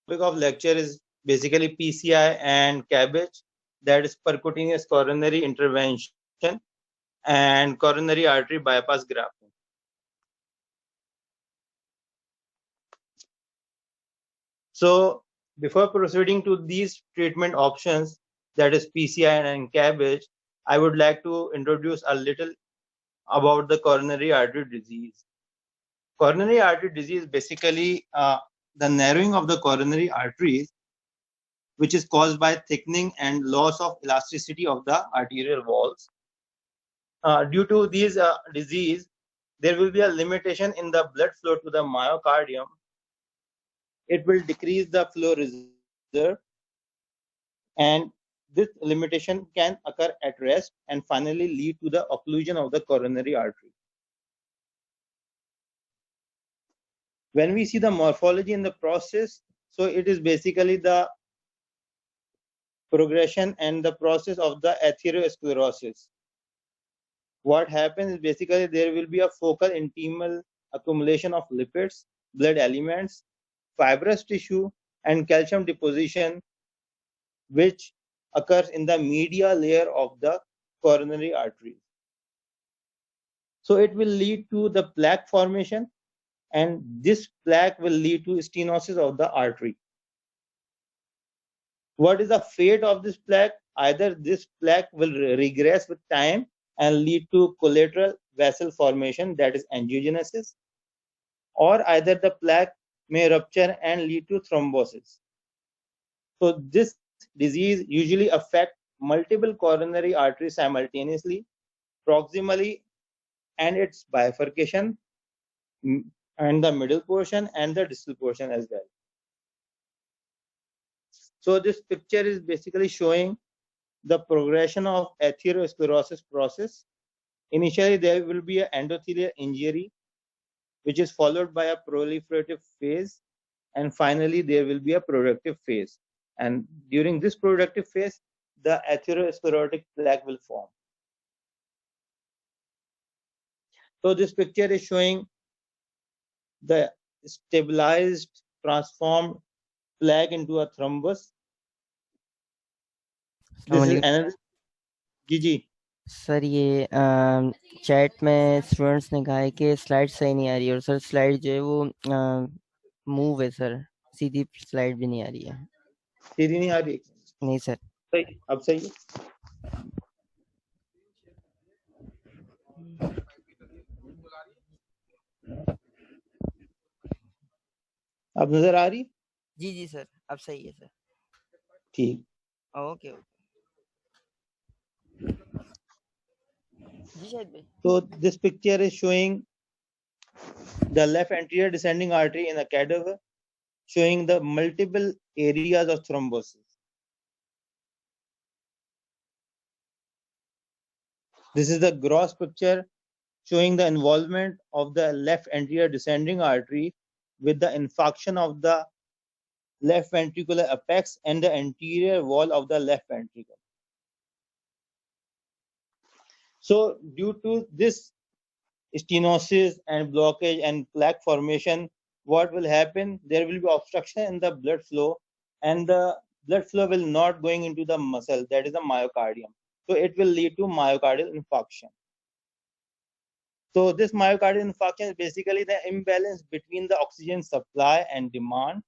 topic of lecture is basically PCI and CABG, that is percutaneous coronary intervention and coronary artery bypass grafting. So before proceeding to these treatment options, that is PCI and CABG, I would like to introduce a little about the coronary artery disease. Coronary artery disease basically the narrowing of the coronary arteries, which is caused by thickening and loss of elasticity of the arterial walls. Due to these disease, there will be a limitation in the blood flow to the myocardium. It will decrease the flow reserve, and this limitation can occur at rest and finally lead to the occlusion of the coronary artery. When we see the morphology in the process, so it is basically the progression and the process of the atherosclerosis. What happens is basically there will be a focal intimal accumulation of lipids, blood elements, fibrous tissue, and calcium deposition, which occurs in the medial layer of the coronary artery. So it will lead to the plaque formation, and this plaque will lead to stenosis of the artery. What is the fate of this plaque? Either this plaque will regress with time and lead to collateral vessel formation, that is angiogenesis, or either the plaque may rupture and lead to thrombosis. So this disease usually affects multiple coronary arteries simultaneously, proximally, and its bifurcation, and the middle portion and the distal portion as well. So this picture is basically showing the progression of atherosclerosis process. Initially, there will be an endothelial injury, which is followed by a proliferative phase, and finally there will be a productive phase. And during this productive phase, the atherosclerotic plaque will form. So this picture is showing the stabilized, transformed plaque into a thrombus. This is another. जी sir ये chat में students ने कहा है कि slide सही नहीं आ रही है, और सर स्लाइड जो है वो मूव है सर, सीधी स्लाइड भी नहीं आ रही है। सीधी नहीं आ रही? नहीं सर। सही, अब सही है? अब नजर आ रही? जी जी सर, अब सही है सर। ठीक, ओके ओके जी शायद भाई। So this picture is showing the left anterior descending artery in a cadaver, showing the multiple areas of thrombosis. This is the gross picture showing the involvement of the left anterior descending artery with the infarction of the left ventricular apex and the anterior wall of the left ventricle. So due to this stenosis and blockage and plaque formation, what will happen? There will be obstruction in the blood flow, and the blood flow will not going into the muscle, that is the myocardium. So it will lead to myocardial infarction. So this myocardial infarction is basically the imbalance between the oxygen supply and demand,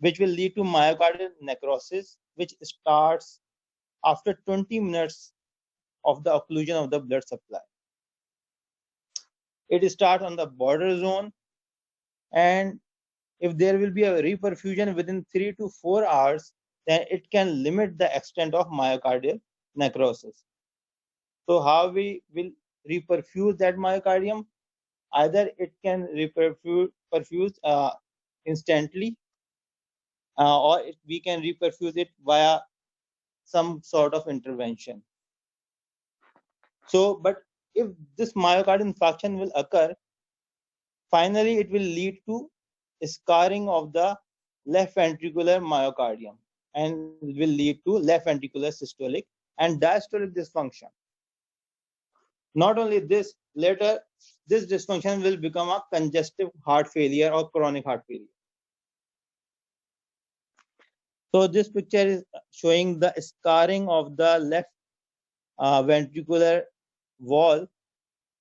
which will lead to myocardial necrosis, which starts after 20 minutes of the occlusion of the blood supply. It starts on the border zone, and if there will be a reperfusion within 3 to 4 hours, then it can limit the extent of myocardial necrosis. So how we will reperfuse that myocardium? Either it can perfuse instantly, or we can reperfuse it via some sort of intervention. So, but if this myocardial infarction will occur, finally it will lead to scarring of the left ventricular myocardium and will lead to left ventricular systolic and diastolic dysfunction. Not only this, later this dysfunction will become a congestive heart failure or chronic heart failure. So this picture is showing the scarring of the left ventricular wall.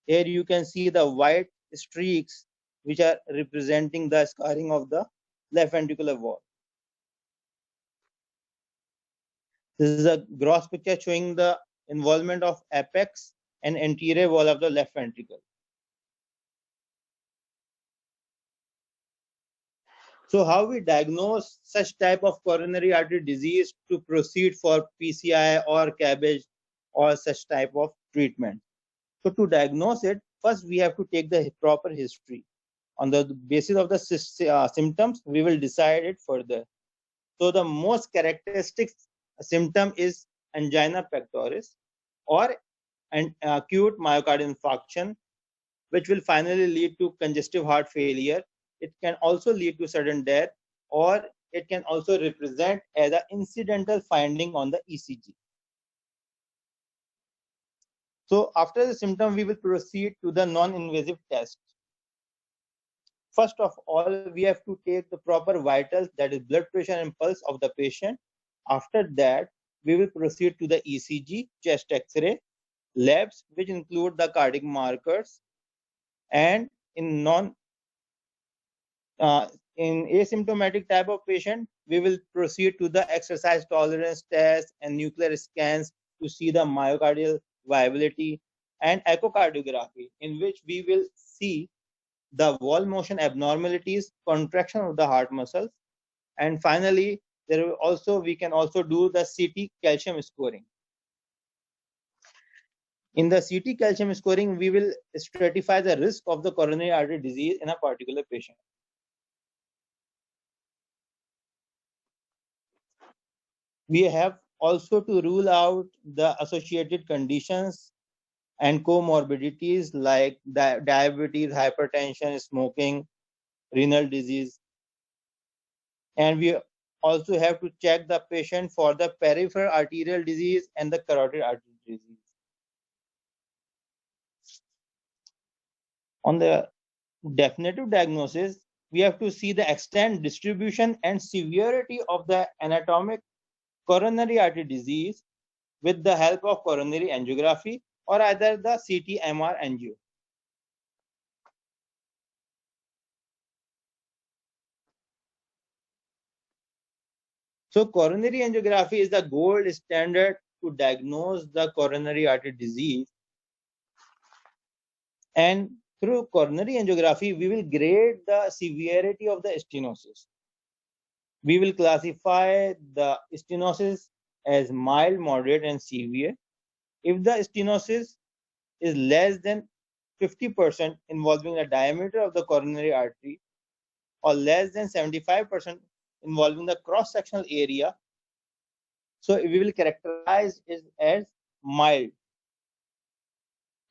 Here you can see the white streaks which are representing the scarring of the left ventricular wall. This is a gross picture showing the involvement of apex and anterior wall of the left ventricle. So how we diagnose such type of coronary artery disease to proceed for PCI or CABG or such type of treatment? So to diagnose it, first we have to take the proper history. On the basis of the symptoms, we will decide it further. So the most characteristic symptom is angina pectoris or an acute myocardial infarction, which will finally lead to congestive heart failure. It can also lead to sudden death, or it can also represent as an incidental finding on the ECG. So after the symptom, we will proceed to the non-invasive test. First of all, we have to take the proper vitals, that is blood pressure and pulse of the patient. After that, we will proceed to the ECG, chest X-ray, labs, which include the cardiac markers, and in asymptomatic type of patient, we will proceed to the exercise tolerance test and nuclear scans to see the myocardial viability, and echocardiography, in which we will see the wall motion abnormalities, contraction of the heart muscles, and finally, we can also do the CT calcium scoring. In the CT calcium scoring, we will stratify the risk of the coronary artery disease in a particular patient. We have also to rule out the associated conditions and comorbidities like diabetes, hypertension, smoking, renal disease. And we also have to check the patient for the peripheral arterial disease and the carotid artery disease. On the definitive diagnosis, we have to see the extent, distribution, and severity of the anatomic coronary artery disease with the help of coronary angiography or either the CT-MR angio. So coronary angiography is the gold standard to diagnose the coronary artery disease. And through coronary angiography, we will grade the severity of the stenosis. We will classify the stenosis as mild, moderate, and severe. If the stenosis is less than 50% involving the diameter of the coronary artery or less than 75% involving the cross-sectional area, so we will characterize it as mild.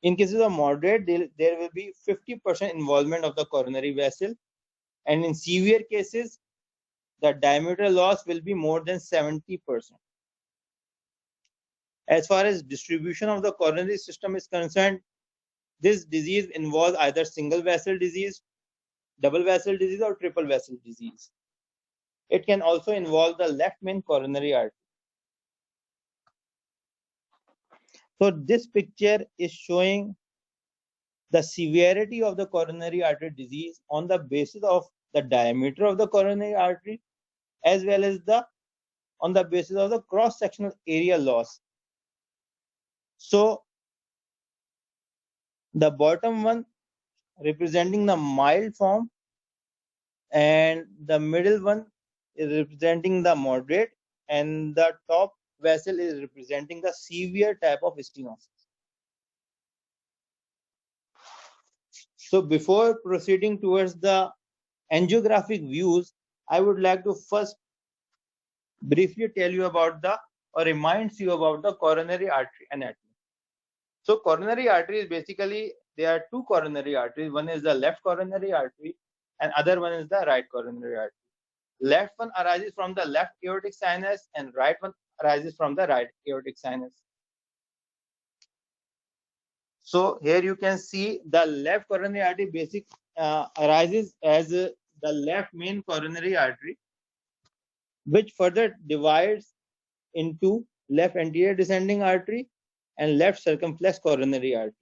In cases of moderate, there will be 50% involvement of the coronary vessel, and in severe cases, the diameter loss will be more than 70%. As far as distribution of the coronary system is concerned, this disease involves either single vessel disease, double vessel disease, or triple vessel disease. It can also involve the left main coronary artery. So this picture is showing the severity of the coronary artery disease on the basis of the diameter of the coronary artery as well as on the basis of the cross-sectional area loss. So the bottom one representing the mild form and the middle one is representing the moderate, and the top vessel is representing the severe type of stenosis. So before proceeding towards the angiographic views, I would like to first briefly tell you about or reminds you about the coronary artery anatomy. So coronary artery is basically, there are two coronary arteries. One is the left coronary artery and other one is the right coronary artery. Left one arises from the left aortic sinus and right one arises from the right aortic sinus. So here you can see the left coronary artery arises as the left main coronary artery, which further divides into left anterior descending artery and left circumflex coronary artery.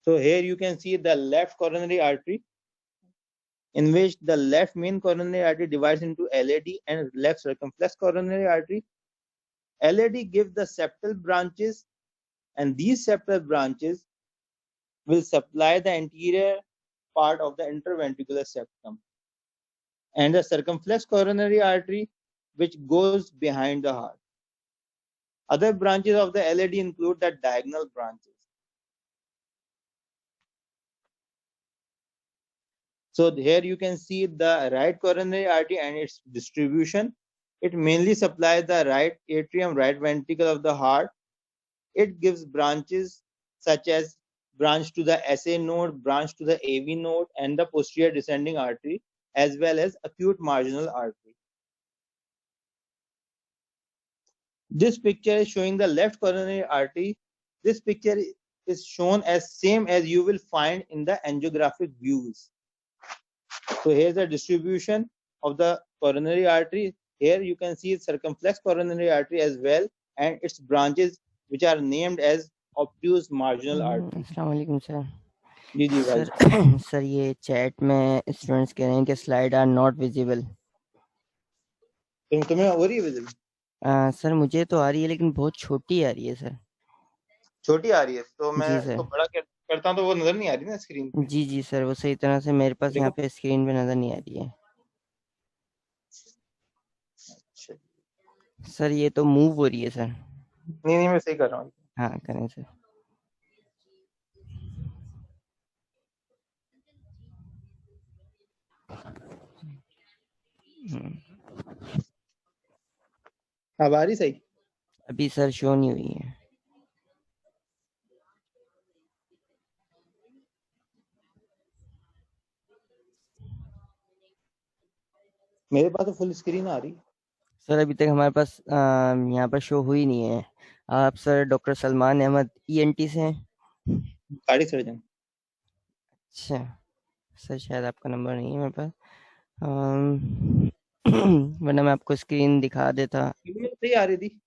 So here you can see the left coronary artery, in which the left main coronary artery divides into LAD and left circumflex coronary artery. LAD gives the septal branches, and these septal branches will supply the anterior part of the interventricular septum. And the circumflex coronary artery, which goes behind the heart. Other branches of the LAD include the diagonal branches. So here you can see the right coronary artery and its distribution. It mainly supplies the right atrium, right ventricle of the heart. It gives branches such as branch to the SA node, branch to the AV node, and the posterior descending artery, as well as acute marginal artery. This picture is showing the left coronary artery. This picture is shown as same as you will find in the angiographic views. So here's the distribution of the coronary artery. Here you can see circumflex coronary artery as well, and its branches which are named as obtuse marginal artery. अस्सलाम वालेकुम sir. जी जी भाई. Sir sir ये chat में students कह रहे हैं कि slide are not visible. तुम्हें हो रही है विजिबल? सर मुझे तो आ रही है लेकिन बहुत छोटी आ रही है सर. छोटी आ रही है तो मैं जी इसको सर. बड़ा करता हूँ तो वो नजर नहीं आ रही ना स्क्रीन पे. जी जी सर, वो सही तरह से मेरे पास यहाँ देखो. पे स्क्रीन पे नजर नहीं आ रही है. अच्छा. सर ये तो मूव हो रही है सर. नहीं नहीं मैं सही कर रहा हूँ. हाँ करें सर. अब आ रही सही? अभी सर शो नहीं हुई है. मेरे पास तो फुल स्क्रीन आ रही. सर अभी तक हमारे पास यहाँ पर शो हुई नहीं है. आप sir doctor Salman Ahmed ENT से हैं? गाड़ी सर्जन. अच्छा सर, शायद आपका नंबर नहीं है मेरे पास. वरना मैं आपको स्क्रीन दिखा देता. सही आ रही थी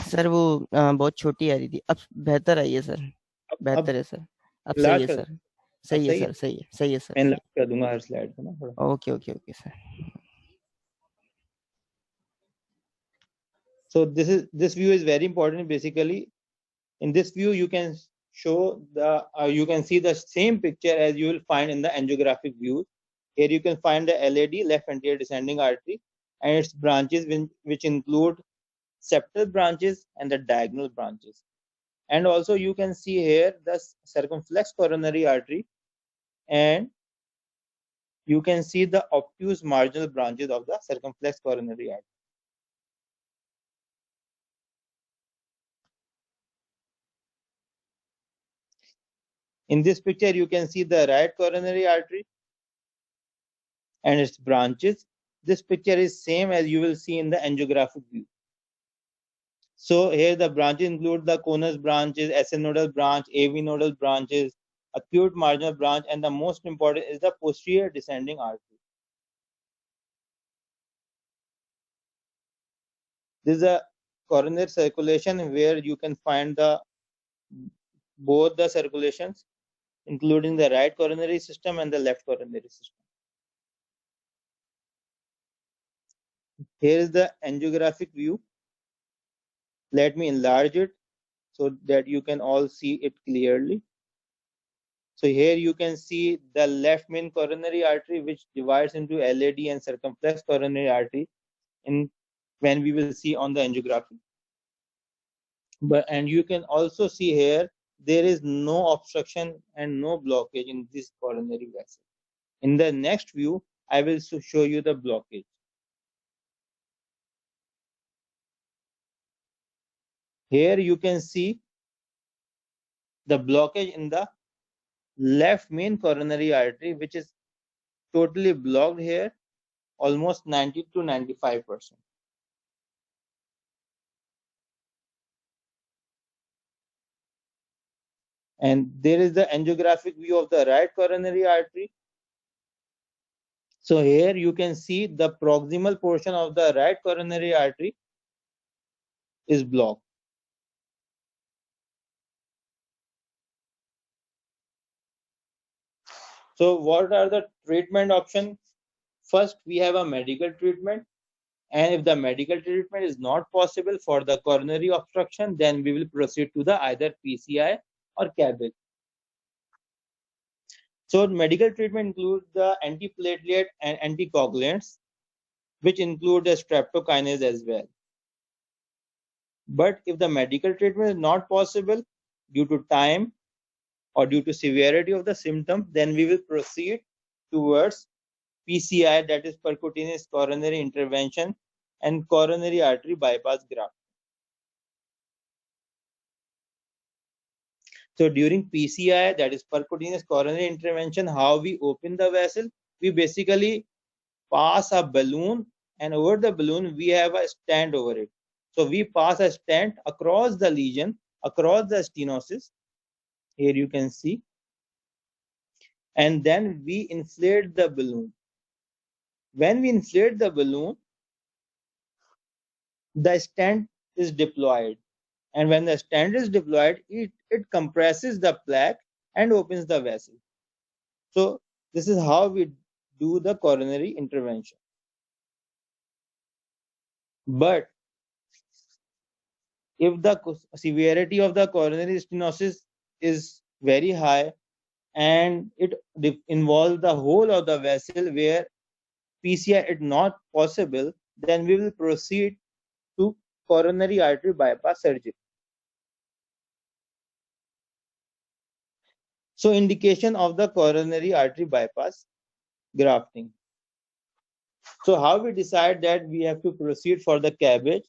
सर वो बहुत छोटी आ रही थी. अब बेहतर आई है सर. बेहतर है सर. अब सही लार्ज है कर. सर. अब सही है सही है. सर. सही है. सही है सर. मैं लार्ज कर दूंगा हर स्लाइड को ना थोड़ा. Okay okay okay sir. So this view is very important. Basically, in this view, you can show the you can see the same picture as you will find in the angiographic view. Here you can find the LAD, left anterior descending artery, and its branches, which include septal branches and the diagonal branches. And also you can see here the circumflex coronary artery, and you can see the obtuse marginal branches of the circumflex coronary artery. In this picture, you can see the right coronary artery and its branches. This picture is same as you will see in the angiographic view. So here the branches include the conus branches, SN nodal branch, AV nodal branches, acute marginal branch, and the most important is the posterior descending artery. This is a coronary circulation where you can find both the circulations, including the right coronary system and the left coronary system. Here is the angiographic view. Let me enlarge it so that you can all see it clearly. So here you can see the left main coronary artery, which divides into LAD and circumflex coronary artery when we will see on the angiography. And you can also see here there is no obstruction and no blockage in this coronary vessel. In the next view, I will show you the blockage. Here you can see the blockage in the left main coronary artery, which is totally blocked here, almost 90 to 95%. And there is the angiographic view of the right coronary artery. So here you can see the proximal portion of the right coronary artery is blocked. So what are the treatment options? First, we have a medical treatment. And if the medical treatment is not possible for the coronary obstruction, then we will proceed to the either PCI or CABG. So medical treatment includes the antiplatelet and anticoagulants, which include the streptokinase as well. But if the medical treatment is not possible due to time or due to severity of the symptom, then we will proceed towards PCI, that is percutaneous coronary intervention, and coronary artery bypass graft. So during PCI, that is percutaneous coronary intervention, how we open the vessel, we basically pass a balloon, and over the balloon we have a stent over it. So we pass a stent across the lesion, across the stenosis. Here you can see. And then we inflate the balloon. When we inflate the balloon, the stent is deployed. And when the stent is deployed, it compresses the plaque and opens the vessel. So this is how we do the coronary intervention. But if the severity of the coronary stenosis is very high and it involves the whole of the vessel where PCI is not possible, then we will proceed to coronary artery bypass surgery. So indication of the coronary artery bypass grafting. So how we decide that we have to proceed for the CABG?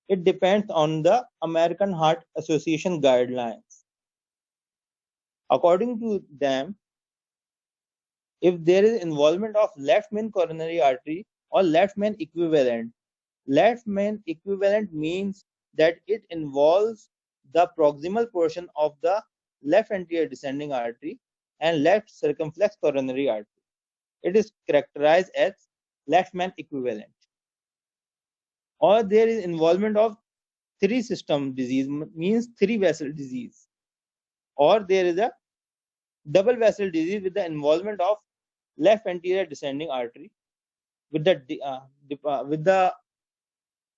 It depends on the American Heart Association guidelines. According to them, if there is involvement of left main coronary artery or left main equivalent means that it involves the proximal portion of the left anterior descending artery and left circumflex coronary artery. It is characterized as left main equivalent. Or there is involvement of three system disease, means three vessel disease, or there is a double vessel disease with the involvement of left anterior descending artery with the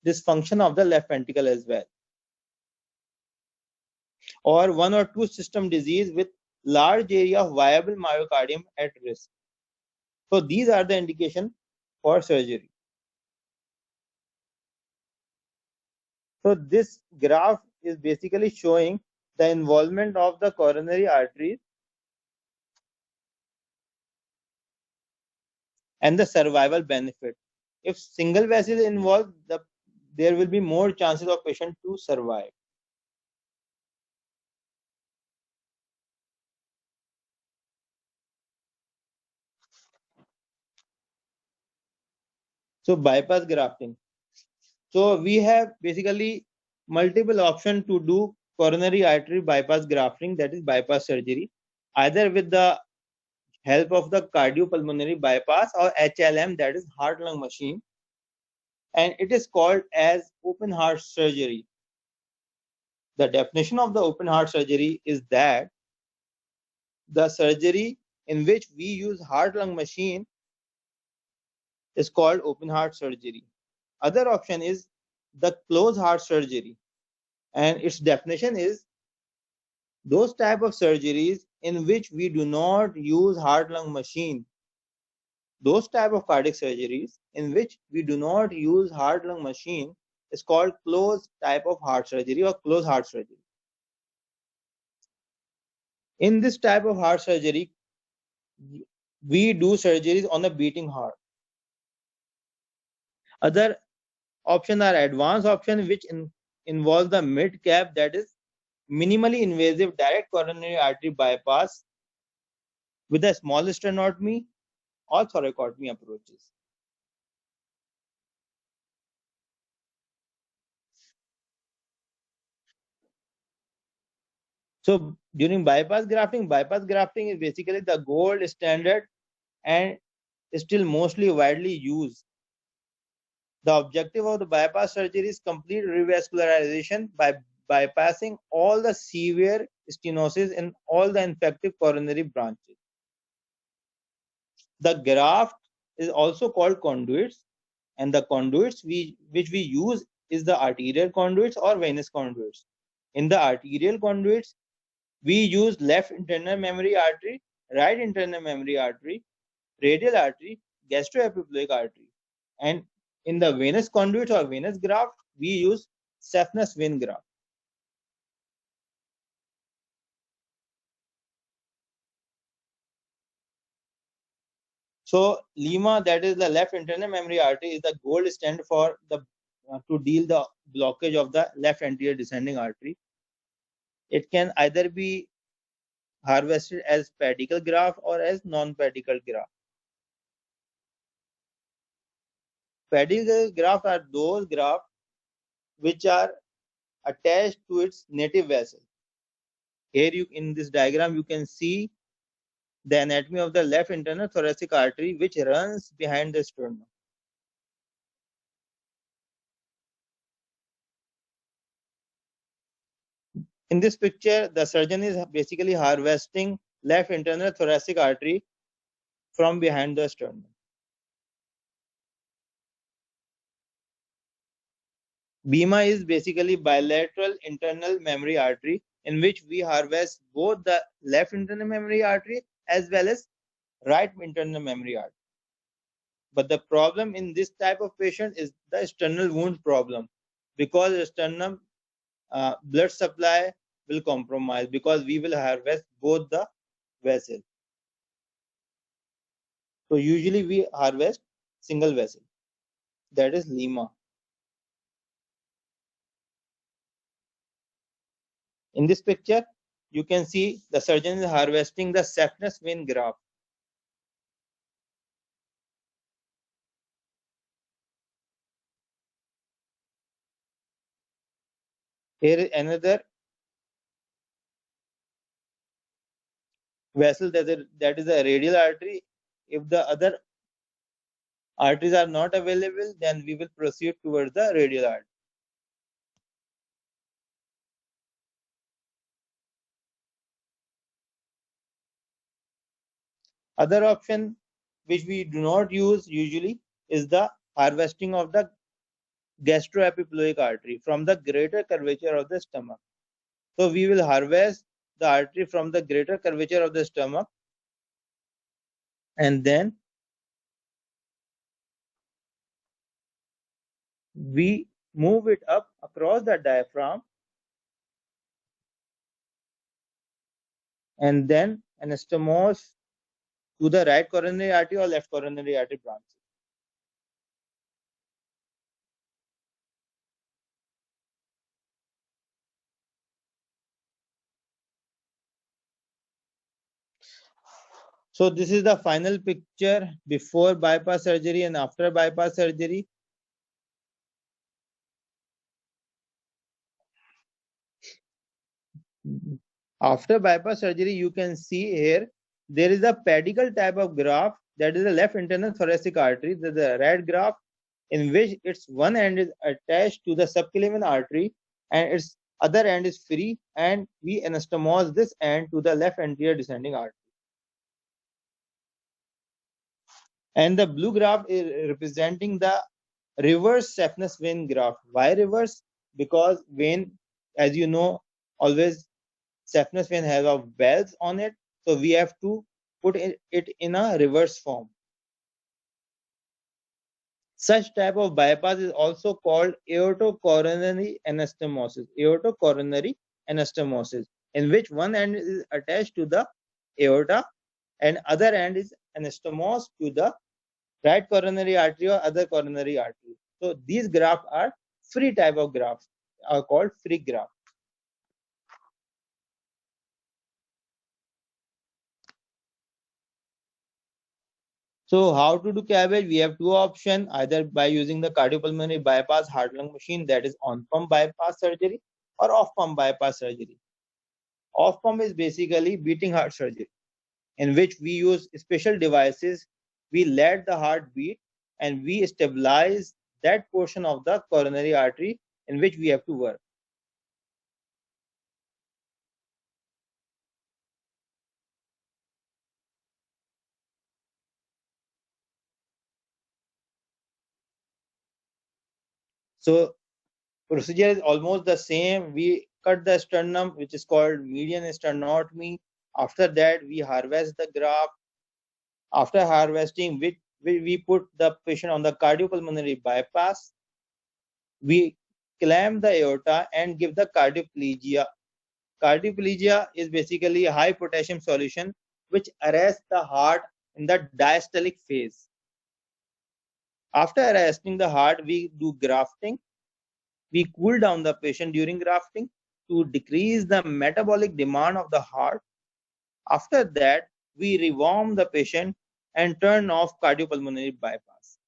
dysfunction of the left ventricle as well, or one or two system disease with large area of viable myocardium at risk. So these are the indication for surgery. So this graph is basically showing the involvement of the coronary arteries and the survival benefit. If single vessel is involved, there will be more chances of patient to survive. So bypass grafting. So we have basically multiple options to do coronary artery bypass grafting, that is bypass surgery, either with the help of the cardiopulmonary bypass or HLM, that is heart lung machine, and it is called as open heart surgery. The definition of the open heart surgery is that the surgery in which we use heart lung machine is called open heart surgery. Other option is the closed heart surgery, and its definition is those type of surgeries in which we do not use heart lung machine. Those type of cardiac surgeries in which we do not use heart lung machine is called closed type of heart surgery or closed heart surgery. In this type of heart surgery, we do surgeries on the beating heart. Other options are advanced option, which involve the mid cap, that is minimally invasive direct coronary artery bypass with a small sternotomy or thoracotomy approaches. So during bypass grafting is basically the gold standard, and is still mostly widely used. The objective of the bypass surgery is complete revascularization by bypassing all the severe stenosis in all the infective coronary branches. The graft is also called conduits, and the conduits which we use is the arterial conduits or venous conduits. In the arterial conduits, we use left internal memory artery, right internal memory artery, radial artery, gastroepiploic artery. And in the venous conduits or venous graft, we use saphenous vein graft. So LEMA, that is the left internal memory artery, is the gold standard for the to deal the blockage of the left anterior descending artery. It can either be harvested as pedicle graft or as non-pedicle graft. Pedicle graft are those grafts which are attached to its native vessel. Here in this diagram you can see the anatomy of the left internal thoracic artery which runs behind the sternum. In this picture, the surgeon is basically harvesting left internal thoracic artery from behind the sternum. BIMA is basically bilateral internal memory artery in which we harvest both the left internal memory artery as well as right internal memory artery. But the problem in this type of patient is the sternal wound problem, because the sternum blood supply will compromise because we will harvest both the vessels. So usually we harvest single vessel, that is LEMA. In this picture, you can see the surgeon is harvesting the saphenous vein graft. Here is another vessel that is a radial artery. If the other arteries are not available, then we will proceed towards the radial artery. Other option which we do not use usually is the harvesting of the gastroepiploic artery from the greater curvature of the stomach. So we will harvest the artery from the greater curvature of the stomach, and then we move it up across the diaphragm, and then anastomose to the right coronary artery or left coronary artery branch. So this is the final picture before bypass surgery and after bypass surgery. After bypass surgery, you can see here there is a pedicle type of graft, that is the left internal thoracic artery, the red graft, in which its one end is attached to the subclavian artery and its other end is free, and we anastomose this end to the left anterior descending artery. And the blue graft is representing the reverse saphenous vein graft. Why reverse? Because vein, as you know, always saphenous vein has a valves on it, so we have to put it in a reverse form. Such type of bypass is also called aortocoronary anastomosis. Aortocoronary anastomosis, in which one end is attached to the aorta and other end is anastomosed to the right coronary artery or other coronary artery. So these grafts are free type of grafts, are called free graft. So how to do CABG? We have two options, either by using the cardiopulmonary bypass heart-lung machine, that is on-pump bypass surgery, or off-pump bypass surgery. Off-pump is basically beating heart surgery, in which we use special devices we let the heart beat and we stabilize that portion of the coronary artery in which we have to work. So procedure is almost the same. We cut the sternum, which is called median sternotomy. After that, we harvest the graft. After harvesting, we put the patient on the cardiopulmonary bypass. We clamp the aorta and give the cardioplegia. Cardioplegia is basically a high potassium solution which arrests the heart in the diastolic phase. After arresting the heart, we do grafting. We cool down the patient during grafting to decrease the metabolic demand of the heart. After that, we rewarm the patient and turn off cardiopulmonary bypass.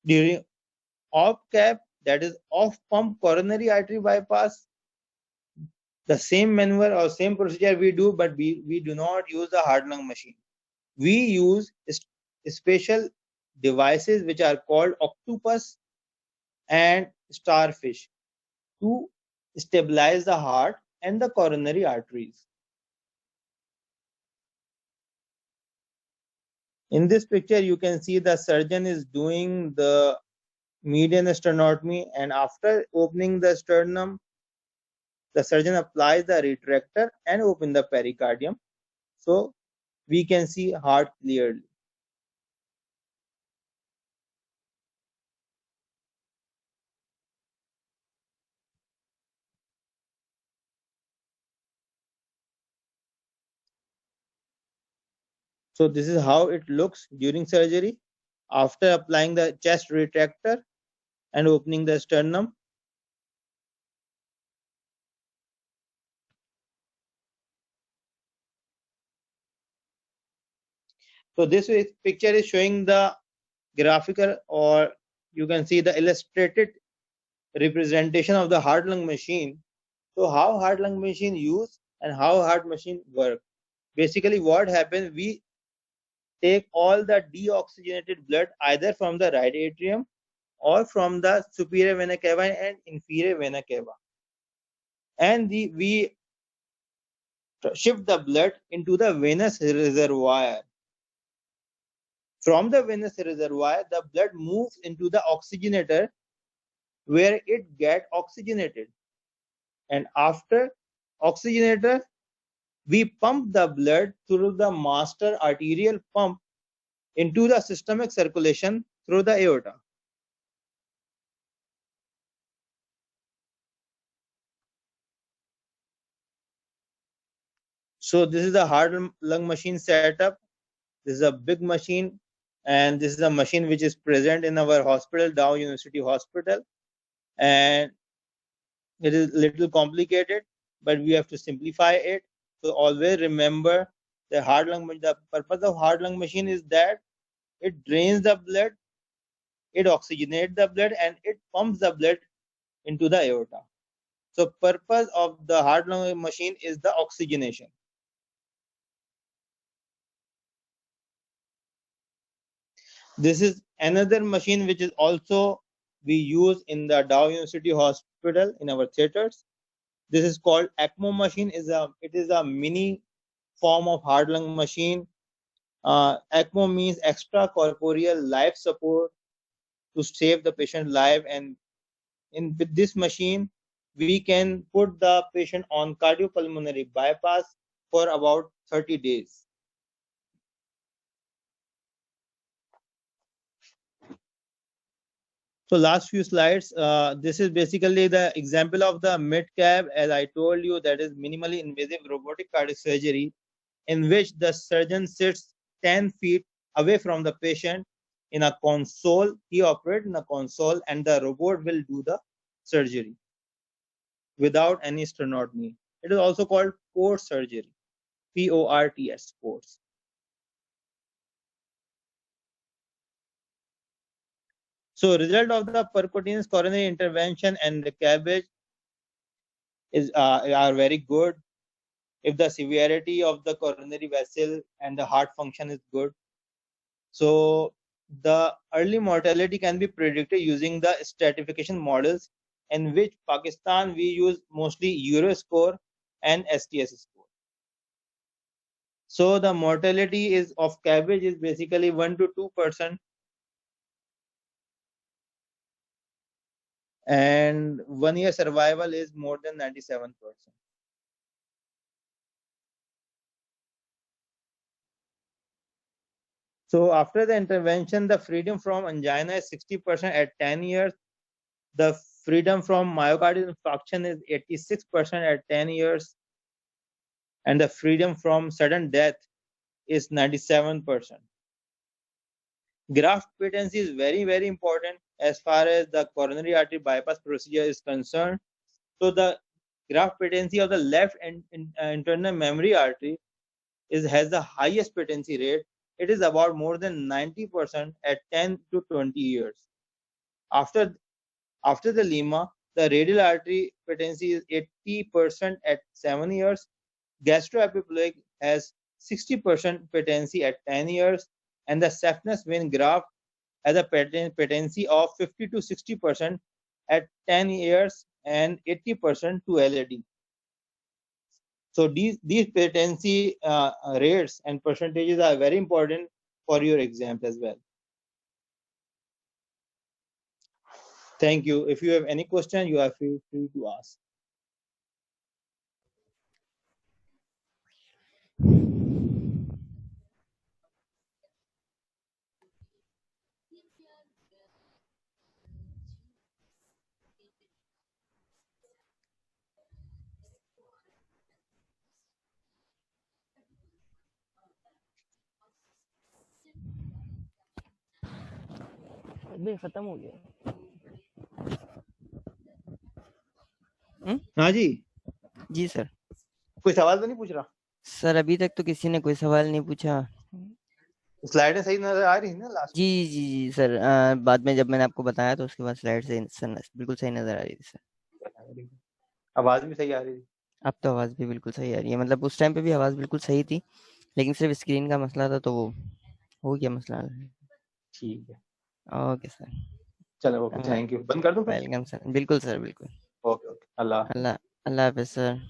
During OP-CAP, that is off pump coronary artery bypass, the same maneuver or same procedure we do, but we do not use the heart lung machine. We use special devices which are called octopus and starfish to stabilize the heart and the coronary arteries. In this picture, you can see the surgeon is doing the median sternotomy, and after opening the sternum, the surgeon applies the retractor and open the pericardium, so we can see heart clearly. So this is how it looks during surgery after applying the chest retractor and opening the sternum. So this picture is showing the graphical, or you can see the illustrated representation of the heart lung machine. So how heart lung machine use and how heart machine work. Basically what happens, we take all the deoxygenated blood either from the right atrium or from the superior vena cava and inferior vena cava, and we shift the blood into the venous reservoir. From the venous reservoir, the blood moves into the oxygenator where it get oxygenated. And after oxygenator, we pump the blood through the master arterial pump into the systemic circulation through the aorta. So this is the heart lung machine setup. This is a big machine, and this is a machine which is present in our hospital, Dow University Hospital. And it is little complicated, but we have to simplify it. So always remember the purpose of heart lung machine is that it drains the blood, it oxygenates the blood, and it pumps the blood into the aorta. So purpose of the heart lung machine is the oxygenation. This is another machine which is also we use in the Dow University Hospital in our theaters. This is called ECMO machine. It is a mini form of heart lung machine. ECMO means extracorporeal life support to save the patient life, and with this machine we can put the patient on cardiopulmonary bypass for about 30 days. So last few slides, this is basically the example of the mid-cap, as I told you, that is minimally invasive robotic cardiac surgery, in which the surgeon sits 10 feet away from the patient in a console. He operates in a console, and the robot will do the surgery without any sternotomy. It is also called port surgery, PORTS, ports. So result of the percutaneous coronary intervention and the CABG are very good, if the severity of the coronary vessel and the heart function is good. So the early mortality can be predicted using the stratification models, in which Pakistan we use mostly Euroscore and STS score. So the mortality is of cabbage is basically 1 to 2%, and 1 year survival is more than 97%. So after the intervention, the freedom from angina is 60% at 10 years. The freedom from myocardial infarction is 86% at 10 years. And the freedom from sudden death is 97%. Graft patency is very, very important as far as the coronary artery bypass procedure is concerned. So the graft patency of the left internal memory artery has the highest patency rate. It is about more than 90% at 10 to 20 years. After the Lima, the radial artery patency is 80% at 7 years. Gastroepiploic has 60% patency at 10 years, and the saphenous vein graft has a patency of 50 to 60% at 10 years and 80% to LAD. So these patency rates and percentages are very important for your exams as well. Thank you. If you have any question, you are free to ask. अबे खत्म हो गया। हाँ जी, जी sir. कोई सवाल तो नहीं पूछ रहा? सर अभी तक तो किसी ने कोई सवाल नहीं पूछा। स्लाइडें सही नजर आ रही है ना लास्ट? जी जी जी सर, बाद में जब मैंने आपको बताया तो उसके बाद स्लाइड से बिल्कुल सही नजर आ रही थी सर। आवाज भी सही आ रही थी? अब तो आवाज़ भी बिल्कुल सही आ रही है, मतलब उस टाइम पे भी आवाज़ बिल्कुल सही थी, लेकिन सिर्फ स्क्रीन का मसला था, तो वो हो गया मसला। ठीक है, ओके सर। चलो ओके, थैंक यू। बंद कर दूं फिर? Welcome sir. बिल्कुल सर, बिल्कुल। ओके ओके, अल्लाह। अल्लाह अल्लाह हाफिज़ सर।